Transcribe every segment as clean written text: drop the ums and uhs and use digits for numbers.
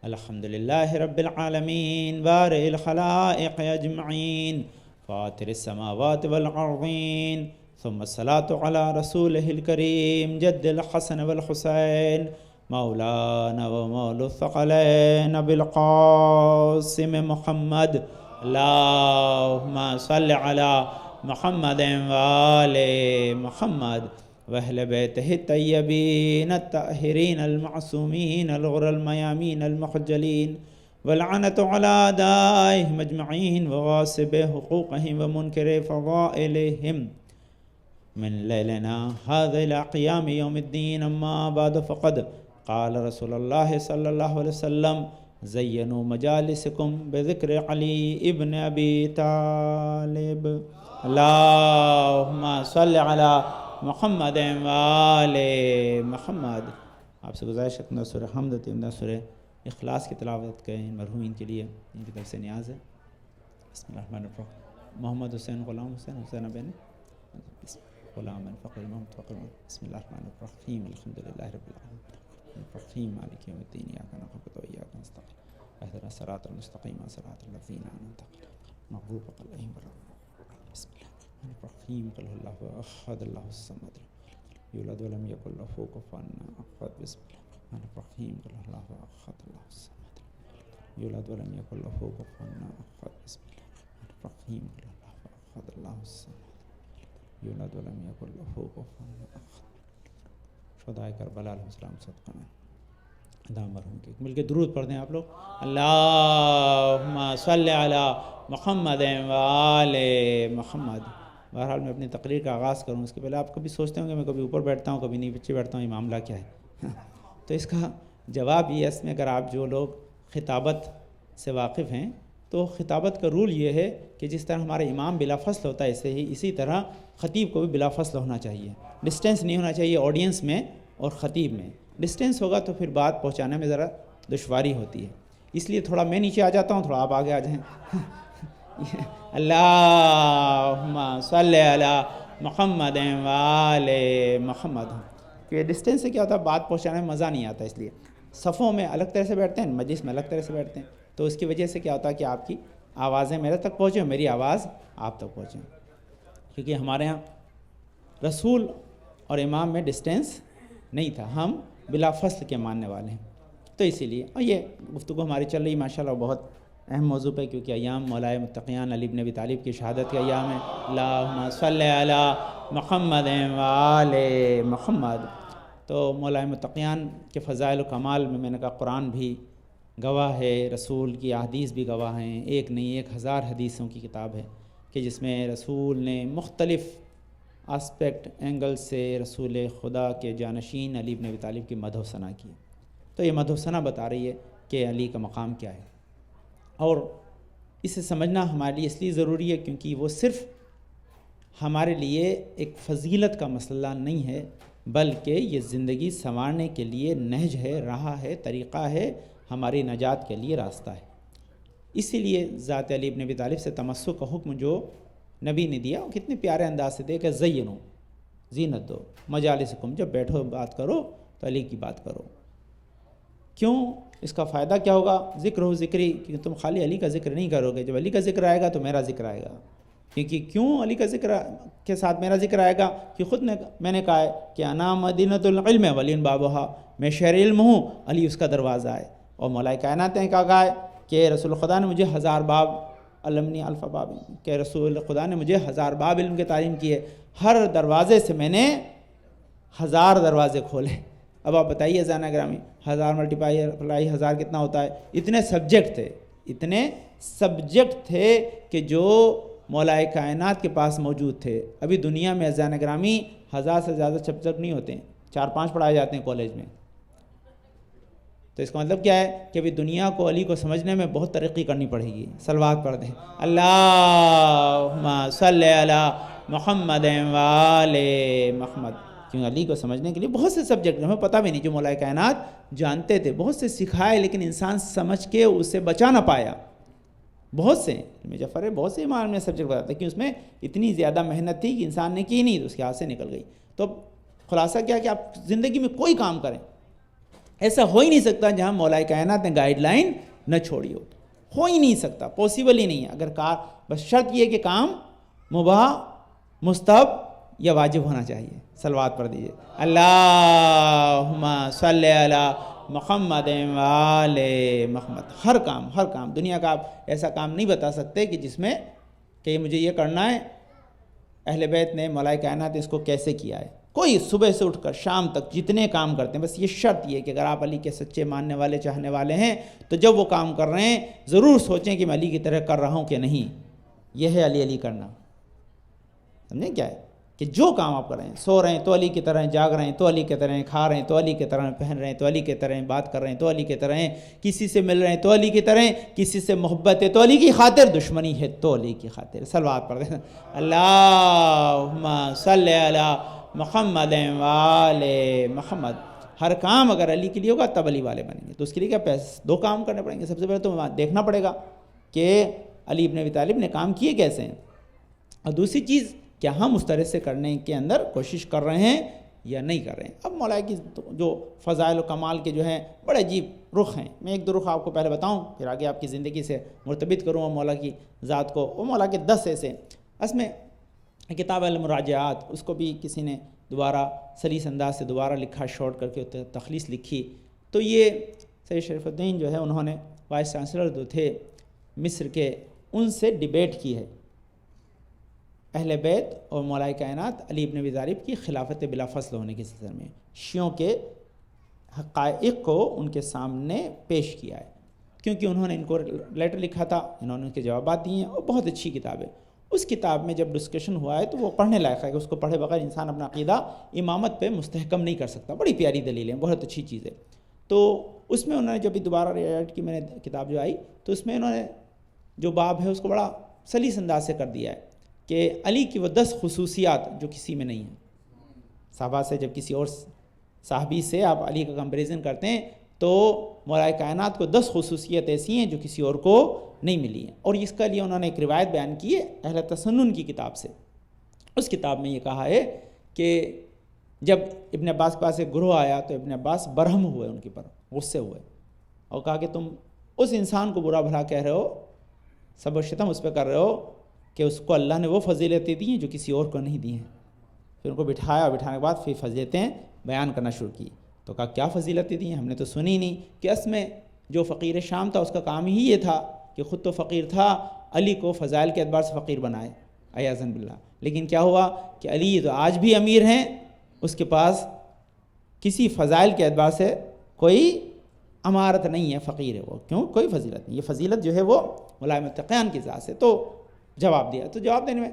الحمد للہ رب العالمین بارئ الخلائق اجمعین فاطر السماوات والارضین ثم الصلاة على رسوله الكريم جد الحسن والحسين مولانا ومولى الثقلين بالقاسم محمد اللهم صل على محمد وآل محمد وأهل بيته الطيبين الطاهرين المعصومين الغر الميامين المخجلين واللعنة على أعدائهم أجمعين وغاصب حقوقهم ومنكر فضائلهم من ليلنا هذا إلى قيام يوم الدين. أما بعد فقد قال رسول الله صلى الله عليه وسلم زينوا مجالسكم بذكر علي ابن أبي طالب. اللهم صل على محمد وآل محمد. آپ سے گزارش کرتا ہوں سورہ حمد و سورہ اخلاص کی تلاوت کریں ان مرحومین کے لیے، ان کی طرف سے نیاز ہے. بسم اللہ الرحمن الرحیم. محمد حسین غلام حسین حسین بن غلام فقر محمد فقر. بسم اللہ الرحمن الرحیم. الحمد للہ رب العالمین الرحیم مالک یوم الدین ایاک نعبد و ایاک نستعین اهدنا الصراط المستقیم صراط الذین انعمت علیہم مغضوب علیہم ولا الضالین. بسم اللہ الرحمن الرحیم. قل هو الله احد الله الصمد یولد ولم یکن له کفوا احد. بسم اللہ الرحمن الرحیم. قل هو الله احد الله الصمد یولد ولم یکن له کفوا احد. بسم اللہ الرحمن الرحیم. قل هو الله احد الله الصمد یولد ولم یکن له کفوا احد. شہدائے کربلا علیہ السلام صدقہ میں اللہ مرحوم کے مل کے درود پڑھ دیں آپ لوگ. اللہم صلی علی محمد وآل محمد. بہرحال میں اپنی تقریر کا آغاز کروں اس کے پہلے آپ کبھی سوچتے ہوں کہ میں کبھی اوپر بیٹھتا ہوں کبھی نیچے بیٹھتا ہوں، یہ معاملہ کیا ہے؟ تو اس کا جواب یہ ہے، اس میں اگر آپ جو لوگ خطابت سے واقف ہیں تو خطابت کا رول یہ ہے کہ جس طرح ہمارا امام بلا فصل ہوتا ہے اسی طرح خطیب کو بھی بلا فصل ہونا چاہیے. ڈسٹینس نہیں ہونا چاہیے آڈینس میں اور خطیب میں. ڈسٹینس ہوگا تو پھر بات پہنچانے میں ذرا دشواری ہوتی ہے، اس لیے تھوڑا میں نیچے آ جاتا ہوں، تھوڑا آپ آگے آ جائیں. اللہم صلی علی محمد وآل محمد. کہ ڈسٹینس سے کیا ہوتا ہے بات پہنچانے میں مزہ نہیں آتا، اس لیے صفوں میں الگ طرح سے بیٹھتے ہیں، مجلس میں الگ طرح سے بیٹھتے ہیں، تو اس کی وجہ سے کیا ہوتا ہے کہ آپ کی آوازیں میرے تک پہنچیں، میری آواز آپ تک پہنچیں. کیونکہ ہمارے ہاں رسول اور امام میں ڈسٹینس نہیں تھا، ہم بلا فصل کے ماننے والے ہیں. تو اسی لیے اور یہ گفتگو ہماری چل رہی ماشاءاللہ بہت اہم موضوع پہ، کیونکہ ایام مولائے متقیان علی بن ابی طالب کی شہادت کے ایام ہیں. اللہم صلی علی محمد وآل محمد. تو مولائے متقیان کے فضائل و کمال میں نے کہا قرآن بھی گواہ ہے، رسول کی احادیث بھی گواہ ہیں. ایک نہیں 1000 حدیثوں کی کتاب ہے کہ جس میں رسول نے مختلف اسپیکٹ اینگل سے رسول خدا کے جانشین علی بن ابی طالب کی مدح و ثنا کی. تو یہ مدح و ثنا بتا رہی ہے کہ علی کا مقام کیا ہے، اور اسے سمجھنا ہمارے لیے اس لیے ضروری ہے کیونکہ وہ صرف ہمارے لیے ایک فضیلت کا مسئلہ نہیں ہے، بلکہ یہ زندگی سنوارنے کے لیے نہج ہے، راہ ہے، طریقہ ہے، ہماری نجات کے لیے راستہ ہے. اسی لیے ذات علی بن ابی طالب سے تمسک کا حکم جو نبی نے دیا وہ کتنے پیارے انداز سے دے کہ زینو، زینت دو مجالسکم، جب بیٹھو بات کرو تو علی کی بات کرو. کیوں؟ اس کا فائدہ کیا ہوگا؟ ذکر ہو ذکری، کیونکہ تم خالی علی کا ذکر نہیں کرو گے، جب علی کا ذکر آئے گا تو میرا ذکر آئے گا. کیوں علی کا ذکر کے ساتھ میرا ذکر آئے گا؟ کہ خود میں نے کہا ہے کہ انا مدینۃ العلم ولی بابھا، میں شہر علم ہوں، علی اس کا دروازہ ہے. اور مولا کائنات نے کہا ہے کہ رسول خدا نے مجھے 1000 باب علمنی الف باب، کہ رسول خدا نے مجھے 1000 باب علم کی تعلیم کی ہے، ہر دروازے سے میں نے 1000 دروازے کھولے. اب آپ بتائیے زانا گرامی 1000 ملٹیپلائی 1000 کتنا ہوتا ہے؟ اتنے سبجیکٹ تھے کہ جو مولا کائنات کے پاس موجود تھے. ابھی دنیا میں زانا گرامی 1000 سے زیادہ سبجیکٹ نہیں ہوتے ہیں، 4-5 پڑھائے جاتے ہیں کالج میں. تو اس کا مطلب کیا ہے کہ ابھی دنیا کو علی کو سمجھنے میں بہت ترقی کرنی پڑے گی. صلوات پڑھ دیں. اللہم صلی علی محمد وآل محمد. کیوں علی کو سمجھنے کے لیے بہت سے سبجیکٹ ہمیں پتہ بھی نہیں، جو مولا کائنات جانتے تھے، بہت سے سکھائے، لیکن انسان سمجھ کے اسے بچا نہ پایا. بہت سے جعفر ہے، بہت سے امام نے سبجیکٹ بتاتے کہ اس میں اتنی زیادہ محنت تھی کہ انسان نے کی نہیں تو اس کے ہاتھ سے نکل گئی. تو خلاصہ کیا کہ آپ زندگی میں کوئی کام کریں، ایسا ہو ہی نہیں سکتا جہاں مولا کائنات نے گائیڈ لائن نہ چھوڑی ہو ہی نہیں سکتا، پاسبل ہی نہیں ہے۔ اگر بس شرط یہ کہ کام مباح، مستحب یا واجب ہونا چاہیے۔ صلوات پڑھ دیجئے، اللہم صلی علی محمد و آل محمد۔ ہر کام دنیا کا آپ ایسا کام نہیں بتا سکتے کہ جس میں کہ مجھے یہ کرنا ہے، اہل بیت نے، مولا کائنات نے اس کو کیسے کیا ہے۔ کوئی صبح سے اٹھ کر شام تک جتنے کام کرتے ہیں، بس یہ شرط یہ کہ اگر آپ علی کے سچے ماننے والے، چاہنے والے ہیں، تو جب وہ کام کر رہے ہیں ضرور سوچیں کہ میں علی کی طرح کر رہا ہوں کہ نہیں۔ یہ ہے علی کرنا، سمجھیں کیا ہے کہ جو کام آپ کر رہے ہیں، سو رہے ہیں تو علی کی طرح ہیں، جاگ رہے ہیں تو علی کی طرح ہیں، کھا رہے ہیں تو علی کی طرح ہیں، پہن رہے ہیں تو علی کی طرح ہیں، بات کر رہے ہیں تو علی کی طرح ہیں، کسی سے مل رہے ہیں تو علی کی طرح ہیں، کسی سے محبت ہے تو علی کی خاطر، دشمنی ہے تو علی کی خاطر۔ صلوات پڑھ دیں، اللہم صلی علی محمد و آل محمد۔ ہر کام اگر علی کے لیے ہوگا تب علی والے بنیں گے۔ تو اس کے لیے کیا دو کام کرنے پڑیں گے۔ سب سے پہلے تو دیکھنا پڑے گا کہ علی ابن ابی طالب نے کام کیے کیسے ہیں، اور دوسری چیز کیا ہم اس طرح سے کرنے کے اندر کوشش کر رہے ہیں یا نہیں کر رہے ہیں۔ اب مولا کی جو فضائل و کمال کے جو ہیں بڑے عجیب رخ ہیں، میں ایک دو رخ آپ کو پہلے بتاؤں، پھر آگے آپ کی زندگی سے مرتبط کروں اور مولا کی ذات کو۔ وہ مولا کے 10 ایسے، اس میں کتاب المراجعات، اس کو بھی کسی نے دوبارہ سلیس انداز سے دوبارہ لکھا، شارٹ کر کے تخلیص لکھی۔ تو یہ سید شریف الدین جو ہے انہوں نے وائس چانسلر جو تھے مصر کے، ان سے ڈیبیٹ کی ہے اہل بیت اور مولا کائنات علی ابن ابی طالب کی خلافت بلا فصل ہونے کے سلسلے میں، شیعوں کے حقائق کو ان کے سامنے پیش کیا ہے، کیونکہ انہوں نے ان کو لیٹر لکھا تھا، انہوں نے ان کے جوابات دیے ہیں، اور بہت اچھی کتاب ہے۔ اس کتاب میں جب ڈسکشن ہوا ہے تو وہ پڑھنے لائق ہے کہ اس کو پڑھے بغیر انسان اپنا عقیدہ امامت پہ مستحکم نہیں کر سکتا۔ بڑی پیاری دلیل ہے، بہت اچھی چیز ہے۔ تو اس میں انہوں نے جب بھی دوبارہ ریڈ کی، میں نے کتاب جو آئی تو اس میں انہوں نے جو باب ہے اس کو بڑا سلیس انداز سے کر دیا ہے کہ علی کی وہ 10 خصوصیات جو کسی میں نہیں ہیں۔ صحابہ سے جب کسی اور صحابی سے آپ علی کا کمپیریزن کرتے ہیں تو مولا کائنات کو 10 خصوصیت ایسی ہیں جو کسی اور کو نہیں ملی ہیں، اور اس کے لیے انہوں نے ایک روایت بیان کی ہے اہل تسنن کی کتاب سے۔ اس کتاب میں یہ کہا ہے کہ جب ابن عباس کے پاس ایک گروہ آیا تو ابن عباس برہم ہوئے، ان کے پر غصے ہوئے، اور کہا کہ تم اس انسان کو برا بھلا کہہ رہے ہو، سب و شتم اس پہ کر رہے ہو کہ اس کو اللہ نے وہ فضیلتیں دی ہیں جو کسی اور کو نہیں دی ہیں۔ پھر ان کو بٹھایا، بٹھانے کے بعد پھر فضیلتیں بیان کرنا شروع کی۔ تو کہا کیا فضیلتیں دی ہیں، ہم نے تو سنی نہیں۔ کہ اس میں جو فقیر شام تھا اس کا کام ہی یہ تھا کہ خود تو فقیر تھا، علی کو فضائل کے اعتبار سے فقیر بنائے، عیاذاً باللہ۔ لیکن کیا ہوا کہ علی تو آج بھی امیر ہیں، اس کے پاس کسی فضائل کے اعتبار سے کوئی امارت نہیں ہے، فقیر ہے وہ، کیوں؟ کوئی فضیلت نہیں۔ یہ فضیلت جو ہے وہ مولا متقیان کی ذات سے۔ تو جواب دیا، تو جواب دینے میں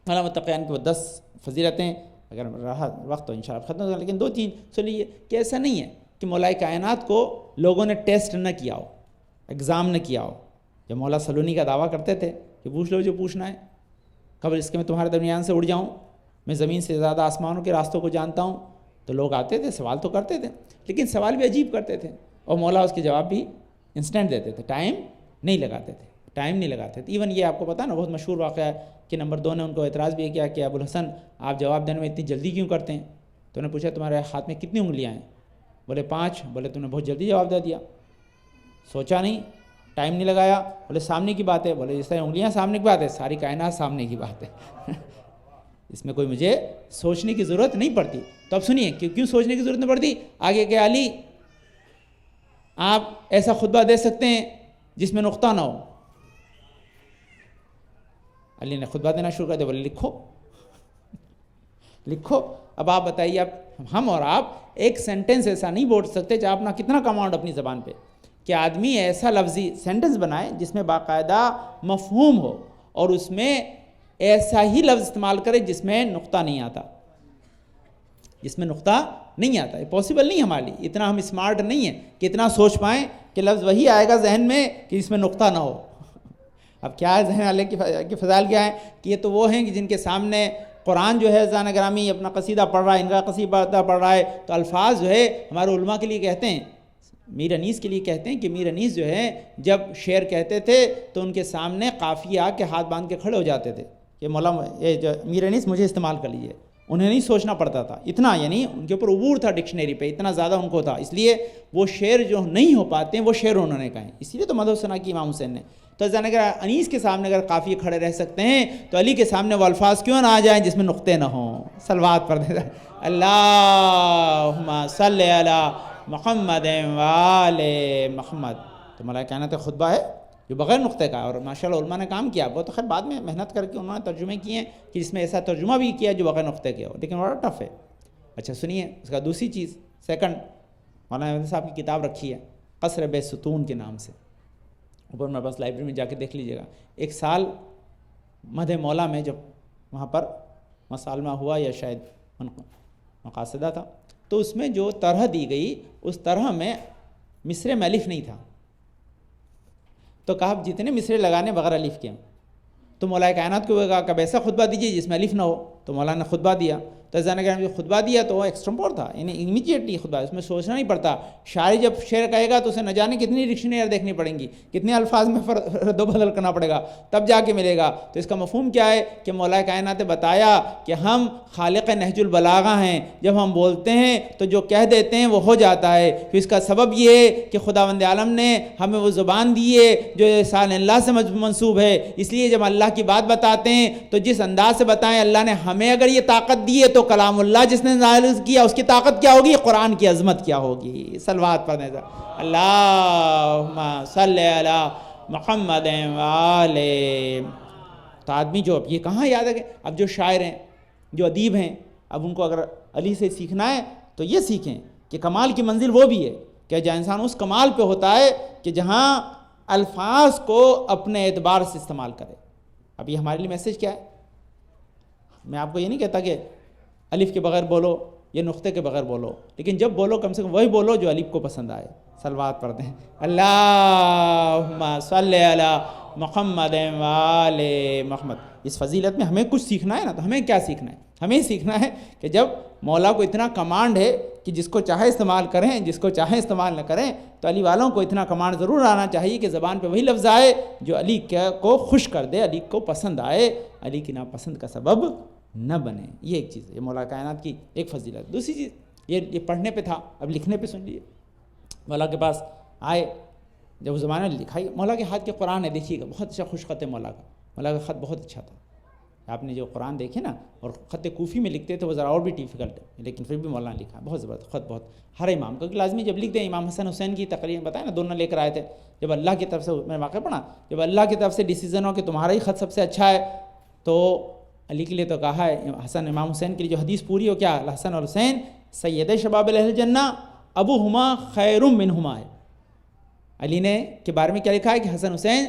مولا متقیان کی وہ 10 فضیلتیں، اگر رہا وقت تو انشاءاللہ ختم ہوگا، لیکن 2-3 چلیے کہ ایسا نہیں ہے کہ مولا کائنات کو لوگوں نے ٹیسٹ نہ کیا ہو، ایگزام نہ کیا ہو۔ جب مولا سلونی کا دعویٰ کرتے تھے کہ پوچھ لو جو پوچھنا ہے، قبل اس کے میں تمہارے درمیان سے اڑ جاؤں، میں زمین سے زیادہ آسمانوں کے راستوں کو جانتا ہوں، تو لوگ آتے تھے، سوال تو کرتے تھے، لیکن سوال بھی عجیب کرتے تھے، اور مولا اس کے جواب بھی انسٹنٹ دیتے تھے، ٹائم نہیں لگاتے تھے۔ ایون یہ آپ کو پتہ نا، بہت مشہور واقعہ ہے کہ نمبر 2 نے ان کو اعتراض بھی کیا کہ ابوالحسن آپ جواب دینے میں اتنی جلدی کیوں کرتے ہیں؟ تو انہوں نے پوچھا تمہارے ہاتھ میں کتنی انگلیاں ہیں؟ بولے 5۔ بولے تم نے بہت جلدی جواب دے دیا، سوچا نہیں، ٹائم نہیں لگایا۔ بولے سامنے کی بات ہے، بولے جس طرح انگلیاں سامنے کی بات ہے، ساری کائنات سامنے کی بات ہے اس میں کوئی مجھے سوچنے کی ضرورت نہیں پڑتی۔ تو اب سنیے کیوں سوچنے کی ضرورت نہیں پڑتی؟ آگے کہ علی آپ ایسا خطبہ دے سکتے ہیں جس میں نقطہ نہ ہو۔ علی نے خطبہ دینا شروع کر دیا، بولے لکھو۔ اب آپ بتائیے، اب ہم اور آپ ایک سینٹنس ایسا نہیں بول سکتے، چاہے اپنا کتنا کمانڈ اپنی زبان پہ، کہ آدمی ایسا لفظی سینٹنس بنائے جس میں باقاعدہ مفہوم ہو، اور اس میں ایسا ہی لفظ استعمال کرے جس میں نقطہ نہیں آتا، یہ پاسبل نہیں ہمارے لیے، اتنا ہم اسمارٹ نہیں ہیں کہ اتنا سوچ پائیں کہ لفظ وہی آئے گا ذہن میں کہ اس میں نقطہ نہ ہو۔ اب کیا ہے ذہن والے کی فضائل کیا ہیں کہ یہ تو وہ ہیں کہ جن کے سامنے قرآن جو ہے زان گرامی اپنا قصیدہ پڑھ رہا ہے، ان کا قصیدہ پڑھ رہا ہے، تو الفاظ جو ہے ہمارے علماء کے لیے کہتے ہیں، میر انیس کے لیے کہتے ہیں کہ میر انیس جو ہے جب شعر کہتے تھے تو ان کے سامنے قافیہ آ کے ہاتھ باندھ کے کھڑے ہو جاتے تھے کہ مولا جو میر انیس مجھے استعمال کر لیجیے، انہیں نہیں سوچنا پڑتا تھا اتنا، یعنی ان کے اوپر عبور تھا ڈکشنری پہ، اتنا زیادہ ان کو تھا، اس لیے وہ شعر جو نہیں ہو پاتے ہیں وہ شعر انہوں نے کہے، اسی لیے تو مدح ثنا کی امام حسین نے. تو زین اگر انیس کے سامنے اگر قافیے کھڑے رہ سکتے ہیں تو علی کے سامنے وہ الفاظ کیوں نہ آ جائیں جس میں نقطے نہ ہوں. صلوات پڑھ دے اللہم صلی علی محمد وآل محمد. تو مولا کائنات خطبہ ہے جو بغیر نقطے کا ہے، اور ماشاءاللہ علماء نے کام کیا، وہ تو خیر بعد میں محنت کر کے انہوں نے ترجمے کیے ہیں کہ جس میں ایسا ترجمہ بھی کیا جو بغیر نقطے کے ہو، لیکن بڑا ٹف ہے. اچھا سنیے اس کا دوسری چیز، سیکنڈ، مولانا احمد صاحب کی کتاب رکھی ہے قصر بے ستون کے نام سے، اوپر میرے پاس لائبریری میں جا کے دیکھ لیجیے گا. ایک سال مدح مولا میں جب وہاں پر مسالمہ ہوا یا شاید مقاصدہ تھا، تو اس میں جو طرح دی گئی اس طرح میں مصرے میں الف نہیں تھا. تو کہا جتنے مصرے لگانے بغیر الف کے ہیں. تو مولا کائنات کو کہا کہ ایسا خطبہ دیجیے جس میں الف نہ ہو. تو مولانا نے خطبہ دیا، تو زین اگر جو خطبہ دیا تو وہ ایکسٹرمپور تھا، یعنی امیجیٹلی خطبہ، اس میں سوچنا نہیں پڑتا. شاعری جب شعر کہے گا تو اسے نہ جانے کتنی ڈکشنری دیکھنی پڑیں گی، کتنے الفاظ میں رد و بدل کرنا پڑے گا تب جا کے ملے گا. تو اس کا مفہوم کیا ہے کہ مولا کائنات نے بتایا کہ ہم خالق نہج البلاغہ ہیں، جب ہم بولتے ہیں تو جو کہہ دیتے ہیں وہ ہو جاتا ہے. پھر اس کا سبب یہ ہے کہ خداوند عالم نے ہمیں وہ زبان دی ہے جو احسان اللہ سے منسوب ہے، اس لیے جب اللہ کی بات بتاتے ہیں تو جس انداز سے بتائیں. اللہ نے ہمیں اگر یہ طاقت دی ہے تو کلام اللہ جس نے نازل کیا اس کی طاقت کیا ہوگی، قرآن کی عظمت کیا ہوگی. صلوات پڑھنے سے اللہم صلی علی محمد وآل. تو آدمی جو اب یہ کہاں یاد ہے، اب جو شاعر ہیں جو ادیب ہیں، اب ان کو اگر علی سے سیکھنا ہے تو یہ سیکھیں کہ کمال کی منزل وہ بھی ہے کہ جہاں انسان اس کمال پہ ہوتا ہے کہ جہاں الفاظ کو اپنے اعتبار سے استعمال کرے. اب یہ ہمارے لیے میسیج کیا ہے؟ میں آپ کو یہ نہیں کہتا کہ الف کے بغیر بولو یا نقطے کے بغیر بولو، لیکن جب بولو کم سے کم وہی بولو جو الف کو پسند آئے. صلوات پڑھتے ہیں اللہم صلی علی محمد وآل محمد. اس فضیلت میں ہمیں کچھ سیکھنا ہے نا، تو ہمیں کیا سیکھنا ہے؟ ہمیں سیکھنا ہے کہ جب مولا کو اتنا کمانڈ ہے کہ جس کو چاہے استعمال کریں جس کو چاہے استعمال نہ کریں، تو علی والوں کو اتنا کمانڈ ضرور آنا چاہیے کہ زبان پہ وہی لفظ آئے جو علی کو خوش کر دے، علی کو پسند آئے، علی کی ناپسند کا سبب نہ بنے. یہ ایک چیز ہے، یہ مولا کائنات کی ایک فضیلت. دوسری چیز یہ پڑھنے پہ تھا، اب لکھنے پہ سن لیجیے. مولا کے پاس آئے جب اس زمانے میں لکھائی، مولا کے ہاتھ کے قرآن ہے، دیکھیے گا بہت اچھا خوش خط ہے مولا کا. مولا کا خط بہت اچھا تھا. آپ نے جو قرآن دیکھے نا، اور خط کوفی میں لکھتے تھے وہ ذرا اور بھی ڈیفیکلٹ ہے، لیکن پھر بھی مولانا لکھا بہت زبردست خط. بہت ہر امام کو لازمی جب لکھ دیں، امام حسن حسین کی تقریر بتائیں نا، دونوں لے کر آئے تھے. جب اللہ کی طرف سے، میں واقع پڑھا، جب اللہ کی طرف سے ڈیسیزن ہو کہ تمہارا ہی خط سب سے اچھا ہے، تو علی کے لیے تو کہا ہے حسن امام حسین کے لیے جو حدیث پوری ہو کیا، الحسن اور حسین سید شباب اہل جنہ ابوہما خیر منہما ہے. علی نے کے بارے میں کیا لکھا ہے کہ حسن حسین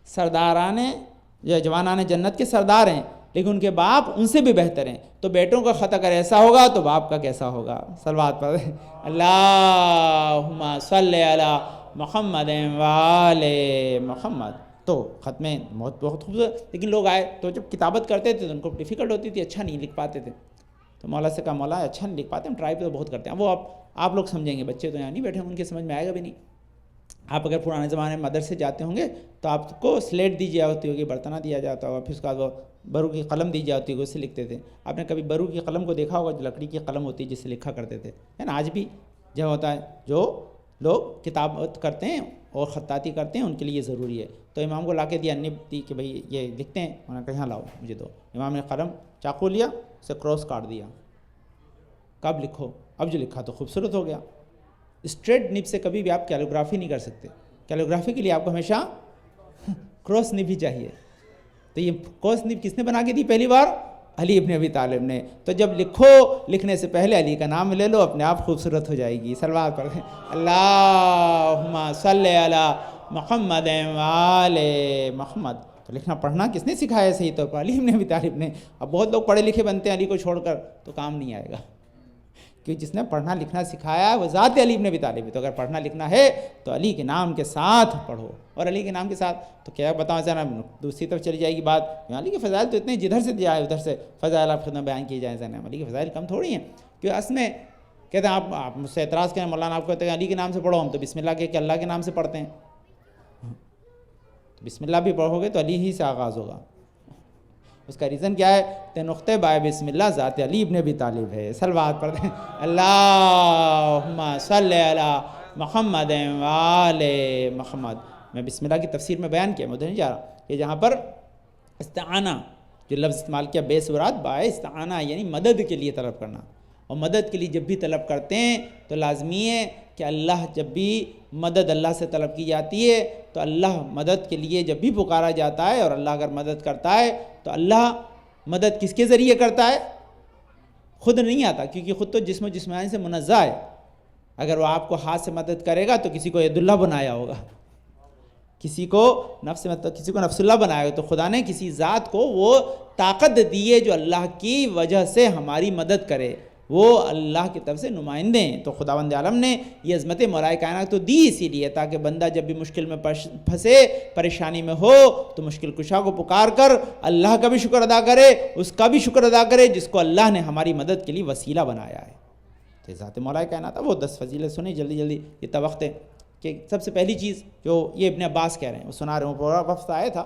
سرداران یا جوانان جنت کے سردار ہیں، لیکن ان کے باپ ان سے بھی بہتر ہیں. تو بیٹوں کا خط اگر ایسا ہوگا تو باپ کا کیسا ہوگا. صلوات پڑھ اللہم صلی علی محمد وآل محمد. تو خط میں بہت خوبصورت، لیکن لوگ آئے تو جب کتابت کرتے تھے تو ان کو ڈیفیکلٹ ہوتی تھی، اچھا نہیں لکھ پاتے تھے. تو مولا سے کہا مولا اچھا نہیں لکھ پاتے، ہم ٹرائی تو بہت کرتے ہیں. وہ آپ لوگ سمجھیں گے، بچے تو یہاں نہیں بیٹھے، ان کے سمجھ میں آئے گا بھی نہیں. آپ اگر پرانے زمانے میں مدرسے جاتے ہوں گے تو آپ کو سلیٹ دی جاتی ہوگی، برتنہ دیا جاتا ہوگا، پھر اس کے بعد وہ برو کی قلم دی جاتی ہوگی، اس سے لکھتے تھے. آپ نے کبھی برو کی قلم کو دیکھا ہوگا، جو لکڑی کی قلم ہوتی ہے جس سے لکھا کرتے تھے، ہے نا. آج بھی جو ہوتا ہے، جو لوگ کتابت کرتے ہیں اور خطاطی کرتے ہیں ان کے لیے یہ ضروری ہے. تو امام کو لا کے دیا، نب دی کہ بھئی یہ لکھتے ہیں. انہوں نے کہا یہاں لاؤ مجھے دو. امام نے قلم چاقو لیا، اسے کراس کاٹ دیا. کب لکھو، اب جو لکھا تو خوبصورت ہو گیا. اسٹریٹ نب سے کبھی بھی آپ کیلیگرافی نہیں کر سکتے. کیلیگرافی کے لیے آپ کو ہمیشہ کراس نب ہی چاہیے. تو یہ کراس نب کس نے بنا کے دی پہلی بار؟ علی ابن ابی طالب نے. تو جب لکھو، لکھنے سے پہلے علی کا نام لے لو، اپنے آپ خوبصورت ہو جائے گی. صلوات پڑھیں اللہم صلی علی محمد وآل محمد. تو لکھنا پڑھنا کس نے سکھایا ہے صحیح طور پر؟ علی ابن ابی طالب نے. اب بہت لوگ پڑھے لکھے بنتے ہیں علی کو چھوڑ کر، تو کام نہیں آئے گا، کیونکہ جس نے پڑھنا لکھنا سکھایا ہے وہ ذات علی ابن ابی طالب ہے. تو اگر پڑھنا لکھنا ہے تو علی کے نام کے ساتھ پڑھو. اور علی کے نام کے ساتھ تو کیا بتاؤں ذرا، دوسری طرف چلی جائے گی بات. علی کے فضائل تو اتنے جدھر سے دیا ہے ادھر سے فضائل آپ خود میں بیان کیے جائیں. علی کے فضائل کم تھوڑی ہیں. کیوں اصل میں کہتے ہیں آپ مجھ سے اعتراض کریں، مولانا آپ کہتے ہیں علی کے نام سے پڑھو، ہم تو بسم اللہ کے کہ اللہ کے نام سے پڑھتے ہیں. تو بسم اللہ بھی پڑھو گے تو علی ہی سے آغاز ہوگا. اس کا ریزن کیا ہے؟ تے نقطے بائے بسم اللہ ذات علی ابن ابی طالب ہے. صلوات پڑھتے ہیں اللہم صلی علی محمد و آل محمد. میں بسم اللہ کی تفسیر میں بیان کیا، میں ادھر نہیں جا رہا، کہ جہاں پر استعانہ جو لفظ استعمال کیا، بے سورات بائے استعانہ یعنی مدد کے لیے طلب کرنا. اور مدد کے لیے جب بھی طلب کرتے ہیں تو لازمی ہے کہ اللہ، جب بھی مدد اللہ سے طلب کی جاتی ہے تو اللہ مدد کے لیے جب بھی پکارا جاتا ہے، اور اللہ اگر مدد کرتا ہے تو اللہ مدد کس کے ذریعے کرتا ہے؟ خود نہیں آتا، کیونکہ خود تو جسم و جسمانی سے منزہ ہے. اگر وہ آپ کو ہاتھ سے مدد کرے گا تو کسی کو ید اللہ بنایا ہوگا، کسی کو نفس اللہ بنایا ہوگا. تو خدا نے کسی ذات کو وہ طاقت دی ہے جو اللہ کی وجہ سے ہماری مدد کرے، وہ اللہ کی طرف سے نمائندے ہیں. تو خداوند عالم نے یہ عظمت مولا کائنات تو دی اسی لیے تاکہ بندہ جب بھی مشکل میں پھنسے، پریشانی میں ہو، تو مشکل کشا کو پکار کر اللہ کا بھی شکر ادا کرے، اس کا بھی شکر ادا کرے جس کو اللہ نے ہماری مدد کے لیے وسیلہ بنایا ہے. تو ذات مولا کائنات وہ 10 فضیلت سنیں جلدی جلدی، یہ وقت ہے. کہ سب سے پہلی چیز جو یہ ابن عباس کہہ رہے ہیں، وہ سنا رہے ہوں، پورا وفد آیا تھا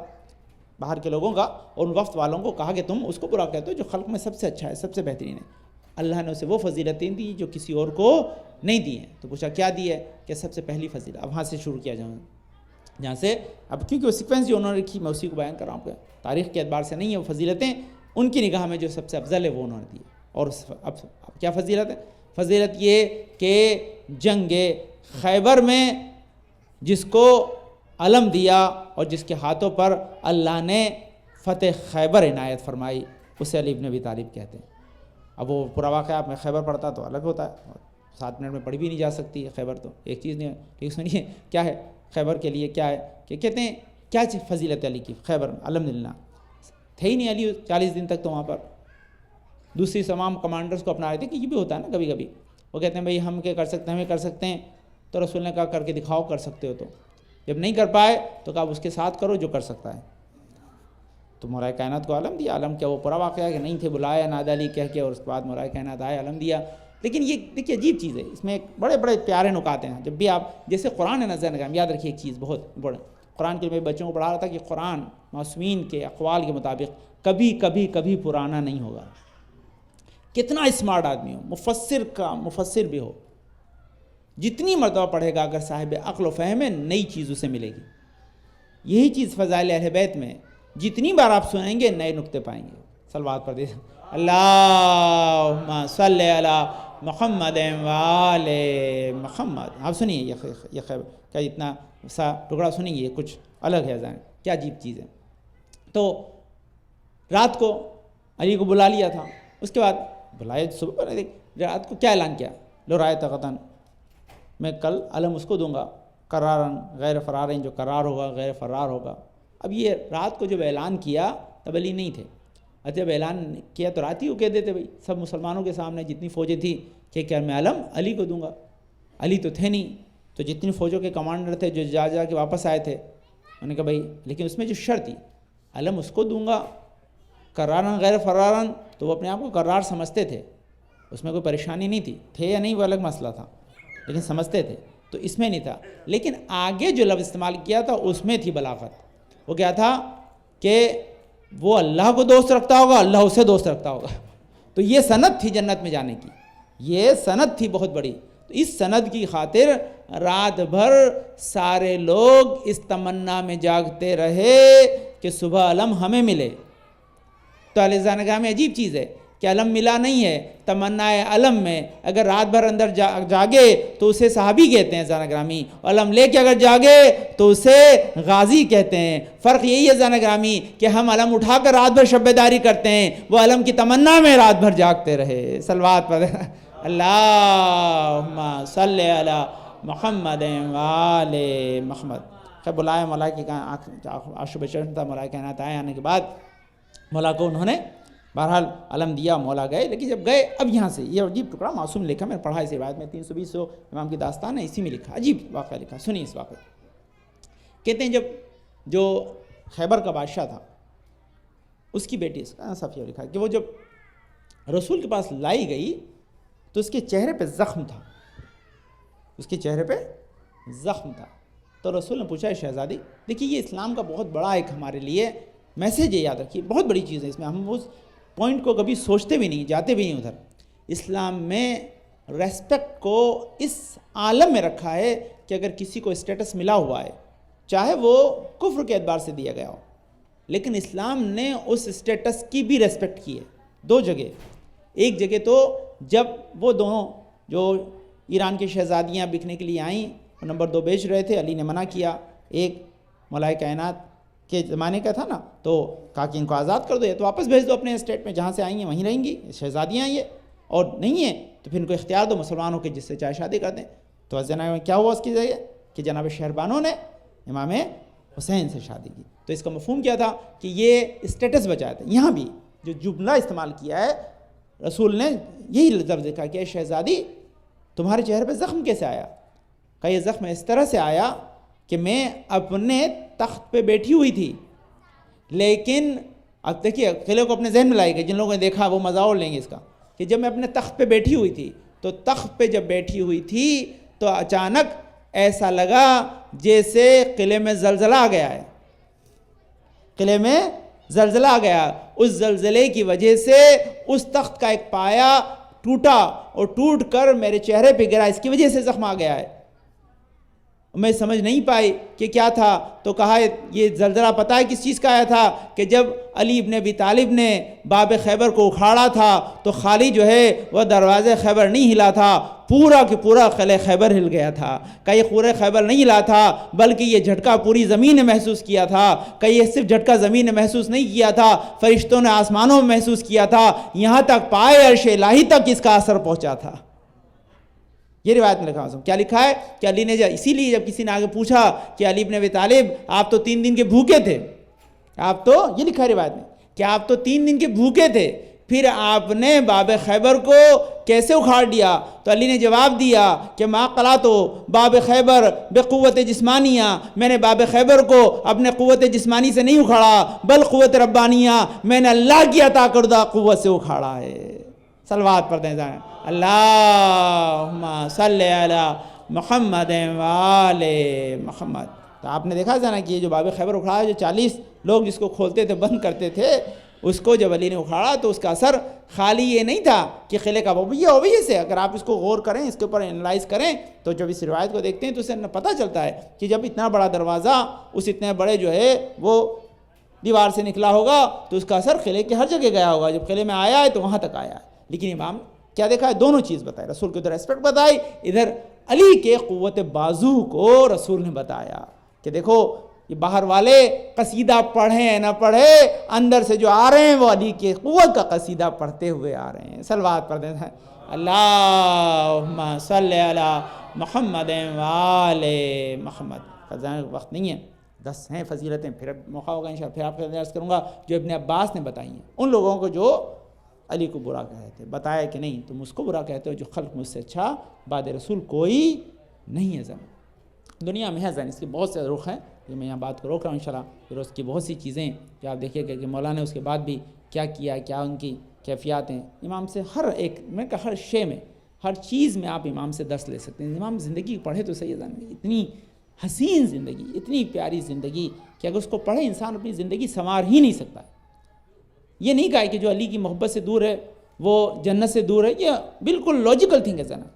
باہر کے لوگوں کا، اور ان وفد والوں کو کہا کہ تم اس کو برا کہتے ہو جو خلق میں سب سے اچھا ہے، سب سے بہترین ہے. اللہ نے اسے وہ فضیلتیں دی جو کسی اور کو نہیں دی ہیں. تو پوچھا کیا دی ہے؟ کہ سب سے پہلی فضیلت. اب وہاں سے شروع کیا جائے، جہاں سے اب کیونکہ وہ سیکوینس جو انہوں نے رکھی میں اسی کو بیان کر رہا ہوں، تاریخ کے اعتبار سے نہیں ہے، وہ فضیلتیں ان کی نگاہ میں جو سب سے افضل ہے وہ انہوں نے دی. اور اب کیا فضیلت ہے؟ فضیلت یہ کہ جنگ خیبر میں جس کو علم دیا اور جس کے ہاتھوں پر اللہ نے فتح خیبر عنایت فرمائی، اسے علی ابن ابی طالب کہتے ہیں. اب وہ پورا واقعہ آپ میں خیبر پڑھتا تو الگ ہوتا ہے، 7 منٹ میں پڑھی بھی نہیں جا سکتی ہے خیبر، تو ایک چیز نہیں ہے. ٹھیک سنیے کیا ہے خیبر کے لیے، کیا ہے کہ کہتے ہیں کیا فضیلت علی کی خیبر میں. الحمدللہ تھے ہی نہیں علی 40 دن تک تو وہاں پر، دوسری تمام کمانڈرز کو اپنا رہے تھے. کہ یہ بھی ہوتا ہے نا کبھی کبھی، وہ کہتے ہیں بھئی ہم کیا کر سکتے ہیں، ہمیں کر سکتے ہیں. تو رسول نے کہا کر کے دکھاؤ، کر سکتے ہو. تو جب نہیں کر پائے تو کہا اس کے ساتھ کرو جو کر سکتا ہے. تو مولا کائنات کو علم دیا. علم کیا وہ پورا واقعہ کہ نہیں تھے، بلایا نادى علی کہہ کے، اور اس کے بعد مولا کائنات آئے، علم دیا. لیکن یہ دیکھیے عجیب چیز ہے، اس میں ایک بڑے بڑے پیارے نکات ہیں. جب بھی آپ جیسے قرآن نظر نگاہ، یاد رکھیے ایک چیز بہت بڑا، قرآن کے میں بچوں کو پڑھا رہا تھا کہ قرآن معصومین کے اقوال کے مطابق کبھی پرانا نہیں ہوگا. کتنا اسمارٹ آدمی ہو، مفسر بھی ہو، جتنی مرتبہ پڑھے گا اگر صاحب عقل و فہم ہے، نئی چیز اسے ملے گی. یہی چیز فضائل اہل بیت میں، جتنی بار آپ سنیں گے نئے نقطے پائیں گے. صلوات پڑھ دیجیے اللہم صلی علی محمد و آل محمد. آپ سنیے یہ کیا اتنا سا ٹکڑا سنیں گے، کچھ الگ ہے ذہن، کیا عجیب چیز ہے. تو رات کو علی کو بلا لیا تھا، اس کے بعد بلائے صبح پر، رات کو کیا اعلان کیا؟ لو رایت غدن، میں کل علم اس کو دوں گا، قرارن غیر فرارن، جو قرار ہوگا غیر فرار ہوگا. اب یہ رات کو جب اعلان کیا تب علی نہیں تھے. جب اعلان کیا تو رات ہی وہ کہہ دیتے بھائی سب مسلمانوں کے سامنے جتنی فوجیں تھیں کہ کیا میں علم علی کو دوں گا. علی تو تھے نہیں، تو جتنی فوجوں کے کمانڈر تھے جو جا کے واپس آئے تھے، انہوں نے کہا بھائی لیکن اس میں جو شرط تھی علم اس کو دوں گا قرارن غیر فرارن، تو وہ اپنے آپ کو قرار سمجھتے تھے، اس میں کوئی پریشانی نہیں تھی. تھے یا نہیں وہ الگ مسئلہ تھا، لیکن سمجھتے تھے، تو اس میں نہیں تھا. لیکن آگے جو لفظ استعمال کیا تھا اس میں تھی بلاغت. وہ کیا تھا کہ وہ اللہ کو دوست رکھتا ہوگا، اللہ اسے دوست رکھتا ہوگا. تو یہ سند تھی جنت میں جانے کی، یہ سند تھی بہت بڑی. تو اس سند کی خاطر رات بھر سارے لوگ اس تمنا میں جاگتے رہے کہ صبح علم ہمیں ملے. تو اہل زانگاہ میں عجیب چیز ہے کہ علم ملا نہیں ہے، تمنا علم میں اگر رات بھر اندر جاگے تو اسے صحابی کہتے ہیں زانگرامی، علم لے کے اگر جاگے تو اسے غازی کہتے ہیں. فرق یہی ہے زانگرامی کہ ہم علم اٹھا کر رات بھر شب بیداری کرتے ہیں، وہ علم کی تمنا میں رات بھر جاگتے رہے. صلوات پڑھ اللہم صلی علی محمد و آل محمد. خیر بلایا مولا کی عرش بشر تھا، مولا کائنات آئے. آنے کے بعد مولا کو انہوں نے بہرحال علم دیا، مولا گئے. لیکن جب گئے، اب یہاں سے یہ عجیب ٹکڑا معصوم لکھا، میں نے پڑھا اس روایت میں 320 امام کی داستان ہے، اسی میں لکھا عجیب واقعہ لکھا. سنیے اس واقعے. کہتے ہیں جب جو خیبر کا بادشاہ تھا اس کی بیٹی صفیہ لکھا کہ وہ جب رسول کے پاس لائی گئی تو اس کے چہرے پہ زخم تھا، اس کے چہرے پہ زخم تھا. تو رسول نے پوچھا شہزادی، دیکھیے یہ اسلام کا بہت بڑا ایک ہمارے لیے میسیج یہ یاد رکھیے، بہت بڑی چیز ہے اس میں، ہم اس پوائنٹ کو کبھی سوچتے بھی نہیں، جاتے بھی نہیں ادھر۔ اسلام میں ریسپیکٹ کو اس عالم میں رکھا ہے کہ اگر کسی کو اسٹیٹس ملا ہوا ہے، چاہے وہ کفر کے اعتبار سے دیا گیا ہو، لیکن اسلام نے اس اسٹیٹس کی بھی ریسپیکٹ کی ہے۔ دو جگہ، ایک جگہ تو جب وہ دونوں جو ایران کی شہزادیاں بکنے کے لیے آئیں، نمبر 2 بیچ رہے تھے، علی نے منع کیا، ایک مولائے کائنات کے زمانے کا تھا نا، تو کہا کہ ان کو آزاد کر دو، یا تو واپس بھیج دو اپنے اسٹیٹ میں جہاں سے آئی ہیں وہیں رہیں گی، شہزادیاں یہ، اور نہیں ہیں تو پھر ان کو اختیار دو مسلمانوں کے، جس سے چاہے شادی کر دیں۔ تو جناب کیا ہوا اس کی جگہ کہ جناب شہربانوں نے امام حسین سے شادی کی۔ تو اس کا مفہوم کیا تھا کہ یہ اسٹیٹس بچایا تھا۔ یہاں بھی جو جملہ استعمال کیا ہے رسول نے، یہی لفظ کہا کہ اے شہزادی تمہارے چہرے پہ زخم کیسے آیا؟ کہ یہ زخم اس طرح سے آیا کہ میں اپنے تخت پہ بیٹھی ہوئی تھی، لیکن اب دیکھیے قلعے کو اپنے ذہن میں لائے گا، جن لوگوں نے دیکھا وہ مزہ اور لیں گے اس کا، کہ جب میں اپنے تخت پہ بیٹھی ہوئی تھی، تو تخت پہ جب بیٹھی ہوئی تھی تو اچانک ایسا لگا جیسے قلعے میں زلزلہ آ گیا ہے، قلعے میں زلزلہ آ گیا، اس زلزلے کی وجہ سے اس تخت کا ایک پایا ٹوٹا اور ٹوٹ کر میرے چہرے پہ گرا، اس کی وجہ سے زخم آ گیا ہے۔ میں سمجھ نہیں پائی کہ کیا تھا، تو کہا یہ زلزلہ پتہ ہے کس چیز کا آیا تھا، کہ جب علی ابن ابی طالب نے باب خیبر کو اکھاڑا تھا تو خالی جو ہے وہ دروازے خیبر نہیں ہلا تھا، پورا کہ پورا قلعہ خیبر ہل گیا تھا۔ کہ یہ پورے خیبر نہیں ہلا تھا بلکہ یہ جھٹکا پوری زمین نے محسوس کیا تھا، کہ یہ صرف جھٹکا زمین نے محسوس نہیں کیا تھا، فرشتوں نے آسمانوں میں محسوس کیا تھا، یہاں تک پائے عرش الہی تک اس کا اثر پہنچا تھا۔ یہ روایت میں لکھا ہوں، کیا لکھا ہے کہ علی نے اسی لیے جب کسی نے آگے پوچھا کہ علی ابن ابی طالب آپ تو 3 دن کے بھوکے تھے، آپ تو، یہ لکھا ہے روایت میں کہ آپ تو 3 دن کے بھوکے تھے، پھر آپ نے باب خیبر کو کیسے اکھاڑ دیا؟ تو علی نے جواب دیا کہ ما قلعت باب خیبر بقوت جسمانیہ، میں نے باب خیبر کو اپنے قوت جسمانی سے نہیں اکھاڑا بل قوت ربانیہ، میں نے اللہ کی عطا کردہ قوت سے اکھاڑا ہے۔ صلوات پڑھتے ہیں اللہم صلی علی محمد وآل محمد۔ تو آپ نے دیکھا نا کہ یہ جو باب خیبر اکھاڑا، جو 40 لوگ جس کو کھولتے تھے بند کرتے تھے، اس کو جب علی نے اکھاڑا تو اس کا اثر خالی یہ نہیں تھا کہ قلعے کا وجہ سے، اگر آپ اس کو غور کریں، اس کے اوپر انالائز کریں، تو جب اس روایت کو دیکھتے ہیں تو اسے پتہ چلتا ہے کہ جب اتنا بڑا دروازہ اس اتنے بڑے جو ہے وہ دیوار سے نکلا ہوگا تو اس کا اثر قلعے کے ہر جگہ گیا ہوگا، جب قلعے میں آیا ہے تو وہاں تک آیا ہے۔ لیکن امام کیا دیکھا ہے؟ دونوں چیز بتائی، رسول کو ادھر ریسپیکٹ بتائی، ادھر علی کے قوت بازو کو رسول نے بتایا کہ دیکھو یہ باہر والے قصیدہ پڑھیں نہ پڑھے، اندر سے جو آ رہے ہیں وہ علی کے قوت کا قصیدہ پڑھتے ہوئے آ رہے ہیں۔ صلوات پڑھتے ہیں اللہم صلی علی محمد وآل محمد۔ وقت نہیں ہے، 10 ہیں فضیلتیں، پھر موقع ہوگا انشاءاللہ، پھر آپ کو عرض کروں گا جو ابن عباس نے بتائی ہیں ان لوگوں کو جو علی کو برا کہتے تھے، بتایا کہ نہیں تم اس کو برا کہتے ہو جو خلق مجھ سے اچھا بعد رسول کوئی نہیں ہے زمین دنیا میں ہے۔ زین اس کے بہت سے رخ ہیں، یہ میں یہاں بات کو روک رہا ہوں انشاءاللہ، پھر اس کی بہت سی چیزیں جو آپ دیکھیے کہ مولا نے اس کے بعد بھی کیا کیا، کیا ان کی کیفیات ہیں۔ امام سے ہر ایک، میں کہا ہر شے میں، ہر چیز میں آپ امام سے درس لے سکتے ہیں۔ امام زندگی پڑھے تو صحیح ہے، اتنی حسین زندگی، اتنی پیاری زندگی کہ اگر اس کو پڑھے انسان اپنی زندگی سنوار ہی نہیں سکتا۔ یہ نہیں کہا کہ جو علی کی محبت سے دور ہے وہ جنت سے دور ہے، یہ بالکل لاجیکل تھنگ ہے نا،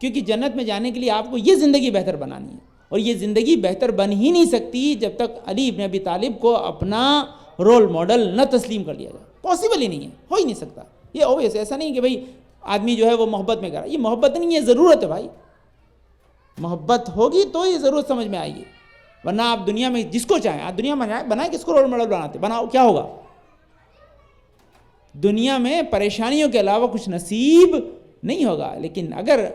کیونکہ جنت میں جانے کے لیے آپ کو یہ زندگی بہتر بنانی ہے، اور یہ زندگی بہتر بن ہی نہیں سکتی جب تک علی ابن ابی طالب کو اپنا رول ماڈل نہ تسلیم کر لیا جائے۔ پاسبل ہی نہیں ہے، ہو ہی نہیں سکتا۔ یہ اوبیس ایسا نہیں کہ بھائی آدمی جو ہے وہ محبت میں کرا، یہ محبت نہیں ہے، ضرورت ہے بھائی۔ محبت ہوگی تو یہ ضرورت سمجھ میں آئے گی، ورنہ آپ دنیا میں جس کو چاہیں، آپ دنیا میں بنائیں، کس کو رول ماڈل بناتے بناؤ، کیا ہوگا؟ دنیا میں پریشانیوں کے علاوہ کچھ نصیب نہیں ہوگا، لیکن اگر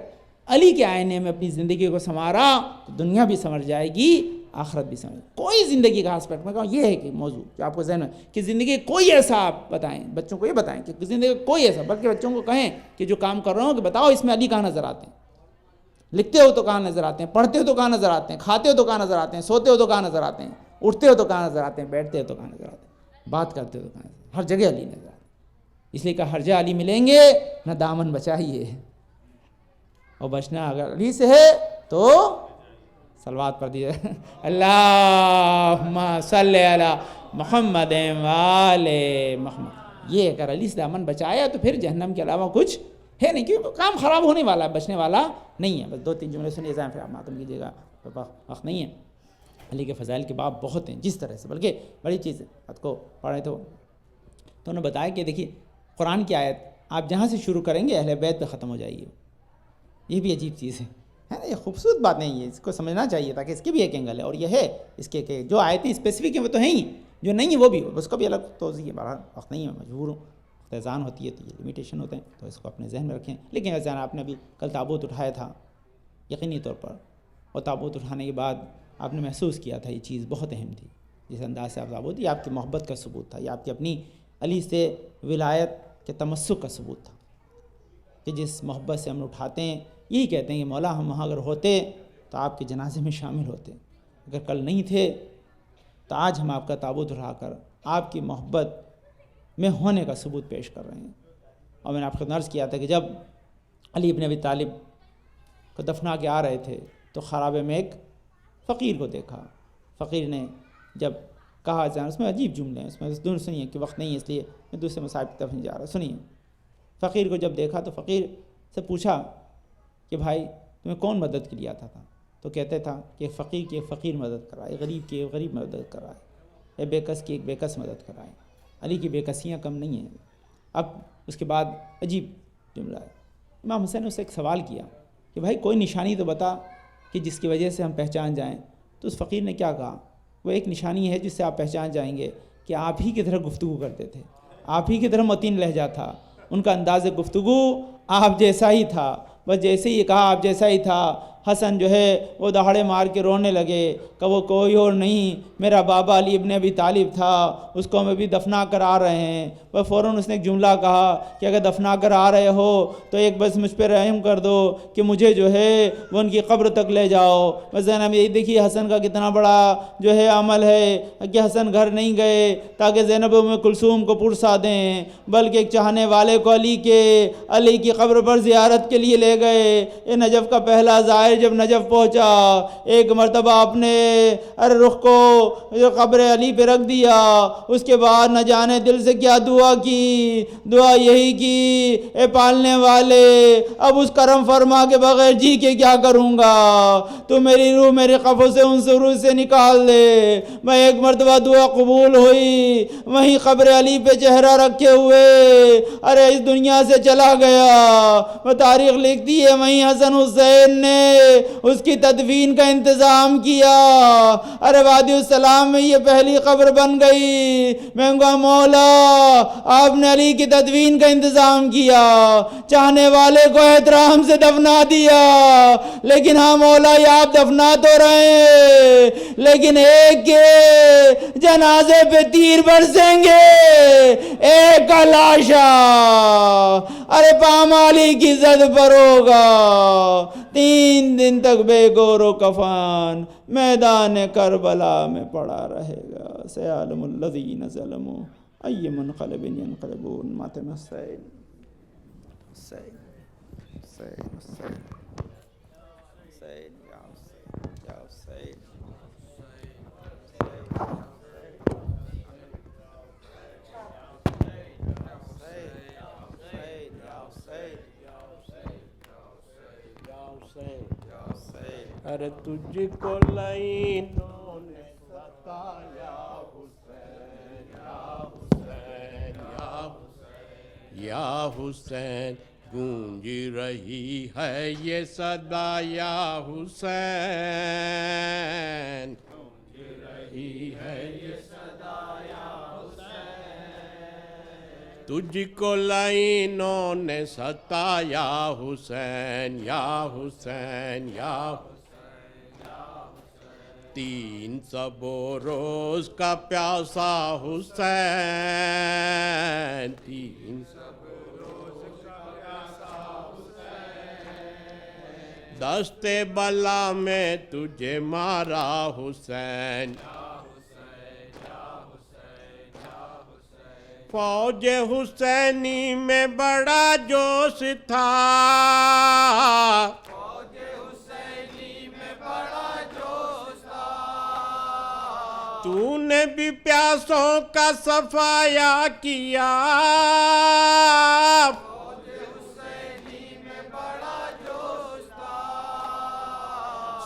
علی کے آئینے میں اپنی زندگی کو سنوارا تو دنیا بھی سنور جائے گی، آخرت بھی سنور۔ کوئی زندگی کا آسپیکٹ میں کہوں یہ ہے کہ موضوع جو آپ کو ذہن میں کہ زندگی کوئی ایسا آپ بتائیں، بچوں کو یہ بتائیں کہ زندگی کوئی ایسا، بلکہ بچوں کو کہیں کہ جو کام کر رہا ہوں کہ بتاؤ اس میں علی کہاں نظر آتے ہیں، لکھتے ہو تو کہاں نظر آتے ہیں، پڑھتے ہو تو کہاں نظر آتے ہیں، کھاتے ہو تو کہاں نظر آتے ہیں، سوتے ہو تو کہاں نظر آتے ہیں، اٹھتے ہو تو کہاں نظر آتے ہیں، بیٹھتے ہو تو کہاں نظر آتے ہیں، بات کرتے ہو تو کہاں نظر آتے ہیں، ہر جگہ علی نظر آتے ہیں۔ اس لیے کہ ہر جگہ علی ملیں گے، نہ دامن بچائیے، اور بچنا اگر علی سے ہے تو صلوات پڑھ دیجیے اللہم صلی علی محمد وآل محمد. یہ اگر علی سے دامن بچایا تو پھر جہنم کے علاوہ کچھ ہے نہیں, کیونکہ کام خراب ہونے والا ہے, بچنے والا نہیں ہے. بس 2-3 جملے سنیے جائیں پھر آپ ماتم کیجیے گا, وقت نہیں ہے. علی کے فضائل کے باب بہت ہیں جس طرح سے, بلکہ بڑی چیز ہے. آپ کو پڑھے تو انہوں نے بتایا کہ دیکھیے قرآن کی آیت آپ جہاں سے شروع کریں گے اہل بیت پہ ختم ہو جائے گی. یہ بھی عجیب چیز ہے نا, یہ خوبصورت بات نہیں ہے, اس کو سمجھنا چاہیے تاکہ اس کی بھی ایک اینگل ہے. اور یہ ہے اس کے کہ جو آیتیں اسپیسیفک ہیں وہ تو ہیں ہی, جو نہیں ہیں وہ بھی, اس کا بھی الگ توضیح ہے. بہرحال وقت نہیں ہے, مجبور ہوں, اذان ہوتی ہے تو یہ لمیٹیشن ہوتے ہیں, تو اس کو اپنے ذہن میں رکھیں. لیکن اذان آپ نے ابھی کل تابوت اٹھایا تھا یقینی طور پر, اور تابوت اٹھانے کے بعد آپ نے محسوس کیا تھا یہ چیز بہت اہم تھی. جس انداز سے آپ تابوت, یہ آپ کی محبت کا ثبوت تھا, یہ آپ کی اپنی علی سے ولایت کے تمسک کا ثبوت تھا, کہ جس محبت سے ہم اٹھاتے ہیں. یہی کہتے ہیں کہ مولا ہم وہاں اگر ہوتے تو آپ کے جنازے میں شامل ہوتے, اگر کل نہیں تھے تو آج ہم آپ کا تابوت اٹھا کر آپ کی محبت میں ہونے کا ثبوت پیش کر رہے ہیں. اور میں نے آپ کو عرض کیا تھا کہ جب علی ابن ابی طالب کو دفنا کے آ رہے تھے تو خرابے میں ایک فقیر کو دیکھا. فقیر نے جب کہا, اس میں عجیب جملے ہیں, اس میں دونوں سنیے کہ وقت نہیں ہے اس لیے میں دوسرے مصائب کی طرف نہیں جا رہا. سنیے, فقیر کو جب دیکھا تو فقیر سے پوچھا کہ بھائی تمہیں کون مدد کے لیے آتا تھا؟ تو کہتے تھا کہ فقیر کی ایک فقیر مدد کرائے, غریب کی ایک غریب مدد کرائے, ایک بے کس کی ایک بے کس مدد کرائے. علی کی بے کسیاں کم نہیں ہیں. اب اس کے بعد عجیب جملہ ہے, امام حسین نے اسے ایک سوال کیا کہ بھائی کوئی نشانی تو بتا کہ جس کی وجہ سے ہم پہچان جائیں. تو اس فقیر نے کیا کہا, وہ ایک نشانی ہے جس سے آپ پہچان جائیں گے کہ آپ ہی کی طرح گفتگو کرتے تھے, آپ ہی کی طرح متین لہجہ تھا, ان کا انداز گفتگو آپ جیسا ہی تھا. بس جیسے ہی کہا آپ جیسا ہی تھا, حسن جو ہے وہ دہاڑے مار کے رونے لگے کہ وہ کوئی اور نہیں میرا بابا علی ابن ابی طالب تھا, اس کو ہم ابھی دفنا کر آ رہے ہیں. وہ فوراً اس نے ایک جملہ کہا کہ اگر دفنا کر آ رہے ہو تو ایک بس مجھ پہ رحم کر دو کہ مجھے جو ہے وہ ان کی قبر تک لے جاؤ. بس زینب یہ دیکھیے حسن کا کتنا بڑا جو ہے عمل ہے کہ حسن گھر نہیں گئے تاکہ زینب ام کلثوم کو پرسا دیں, بلکہ ایک چاہنے والے کو علی کی قبر پر زیارت کے لیے لے گئے. یہ نجف کا پہلا زائر جب نجف پہنچا, ایک مرتبہ اپنے رخ کو قبر علی پہ رکھ دیا, اس کے بعد نہ جانے دل سے کیا دعا کی, دعا یہی کی اے پالنے والے اب اس کرم فرما کے بغیر جی کے کیا کروں گا, تو میری روح میرے قفو سے ان سرور سے نکال دے. میں ایک مرتبہ دعا قبول ہوئی, وہیں قبر علی پہ چہرہ رکھے ہوئے ارے اس دنیا سے چلا گیا. وہ تاریخ لکھتی ہے وہیں حسن حسین نے اس کی تدفین کا انتظام کیا. ارے وادی السلام میں یہ پہلی قبر بن گئی. میں کہا مولا آپ نے علی کی تدفین کا انتظام کیا, چاہنے والے کو احترام سے دفنا دیا, لیکن ہاں مولا یہ آپ دفنا تو رہے ہیں لیکن ایک کے جنازے پہ تیر برسیں گے, ایک کا لاشا ارے پامالی کی زد پر ہوگا. 3 دن تک بے گور و کفان میدان کربلا میں پڑا رہے گا. سیعلم الذین ظلموا ای منقلب ینقلبون. ماتم حسین حسین حسین حسین حسین یا حسین یا حسین ارے تجھ کو لائنوں نے ستایا حسین یا حسین یا حسین یا حسین, گونج رہی ہے یہ صدا یا حسین, گونج رہی ہے یہ صدا یا حسین, تجھ کو لائنوں نے ستایا حسین یا حسین یا حسین. 300 روز کا پیاسا حسین, 300 روز کا پیاسا حسین, دست بلا میں تجھے مارا حسین, فوج حسینی میں بڑا جوش تھا, تو نے بھی پیاسوں کا صفایا کیا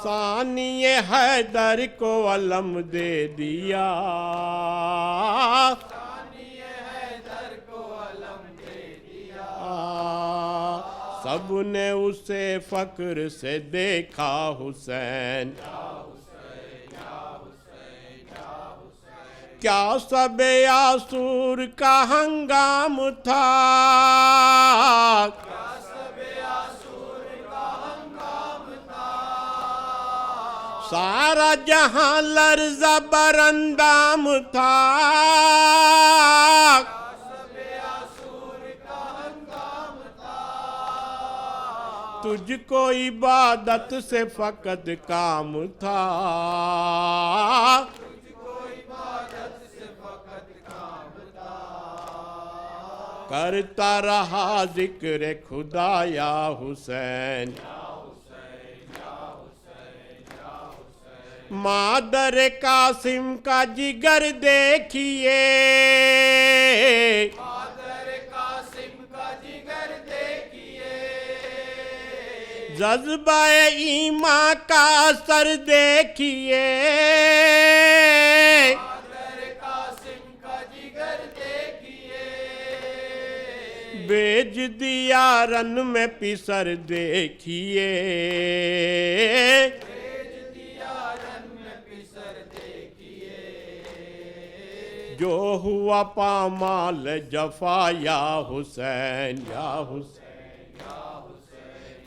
ثانی حیدر کو علم دے دیا سب نے اسے فخر سے دیکھا حسین کیا سب یاسور کا ہنگام تھا سارا جہاں لرزہ براندام تھا تجھ کو عبادت سے فقط کام تھا کرتا رہا ذکر خدا یا حسین مادر قاسم کا جگر دیکھیے جذبہ ایمان کا اثر دیکھیے بیج دیا رن میں پسر دیکھیے جو ہوا پامال جفا یا حسین یا حسین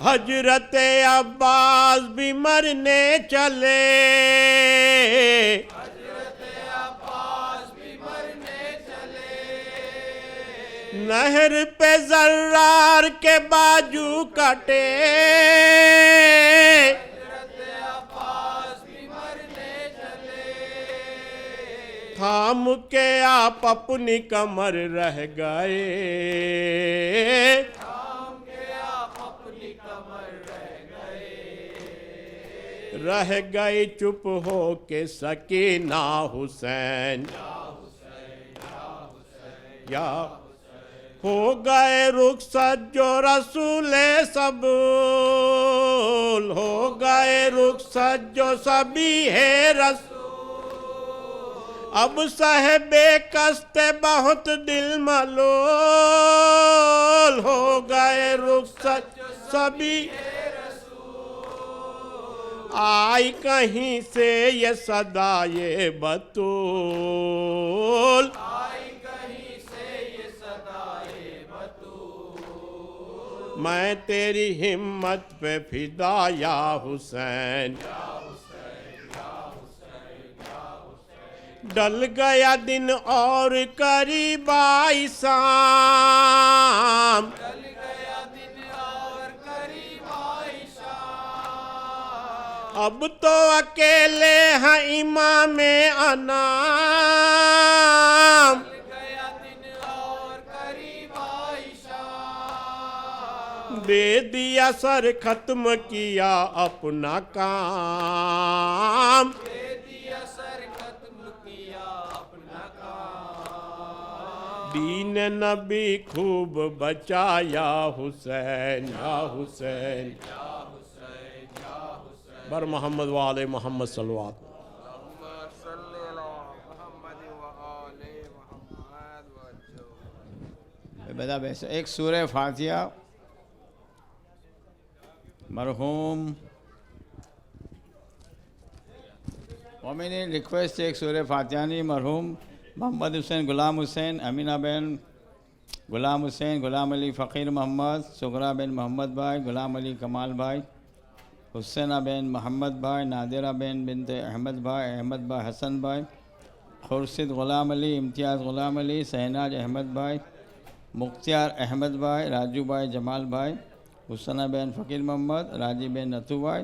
حضرت عباس بھی مرنے چلے نہر پہ زرار کے باجو کٹے تھام کے آپ اپنی کمر رہ گئے رہ گئی چپ ہو کے سکینہ حسین یا ہو گئے رخصت جو رسول سبول ہو گئے رخصت جو سبھی ہے رسول اب صاحب قصد بہت دل ملول ہو گئے رخصت سبھی آئی کہیں سے یہ صدا یہ بطول میں تیری ہمت پہ فدا یا حسین ڈل گیا دن اور قریب آئی شام اب تو اکیلے ہیں امام انام دے دیا سر ختم کیا اپنا کام دین نبی خوب بچایا حسین یا حسین بر محمد وآل محمد صلوات ایک سورہ فاتحہ مرحوم مومنین ریکویسٹ ایک سورہ فاتحہ نہیں مرحوم محمد حسین غلام حسین امینہ بین غلام حسین غلام علی فقیر محمد سغرا بین محمد بھائی غلام علی کمال بھائی حسینہ بین محمد بھائی نادرہ بین بنت احمد بھائی احمد بھائی حسن بھائی خورشید غلام علی امتیاز غلام علی سہناج احمد بھائی مختار احمد بھائی راجو بھائی جمال بھائی حسنہ بین فقیر محمد راجی بین نتو بھائی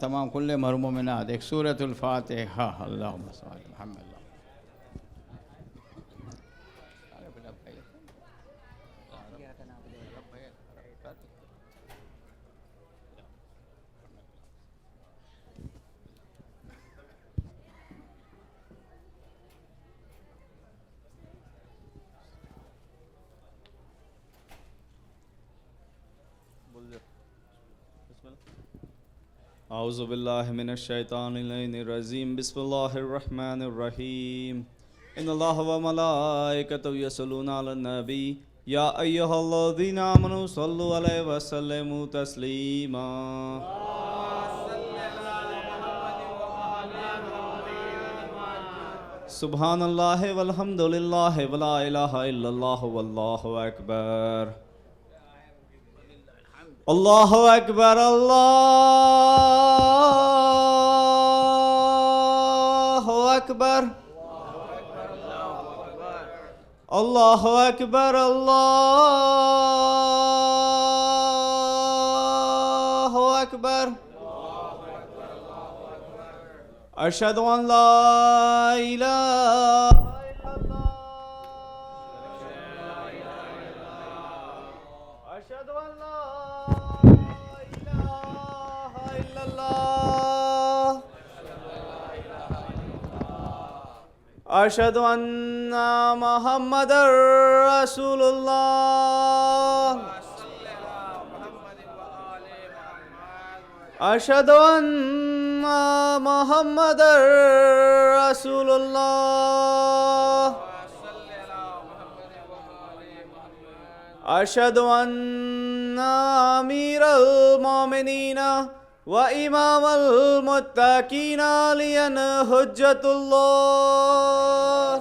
تمام کل مرحوم مومنات ایک سورۃ الفاتحہ اللہم صل علی محمد اعوذ باللہ من الشیطان الرجیم بسم اللہ الرحمن الرحیم ان اللہ وملائکتہ یصلون علی النبی یا ایہا الذین آمنوا صلوا علیہ وسلموا تسلیما سبحان اللہ والحمد للہ ولا الہ الا اللہ واللہ اکبر اللہ اکبر اللہ اکبر اللہ اکبر اللہ اکبر اشہد ان لا الہ الا اللہ اشہد ان لا الہ الا اللہ اشہد ان محمد رسول اللہ اشہد ان محمد رسول اللہ اشہد ان امیر المومنین و امام المتقین علی حجت اللہ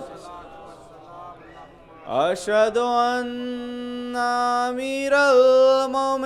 اشہد ان امیر المومنین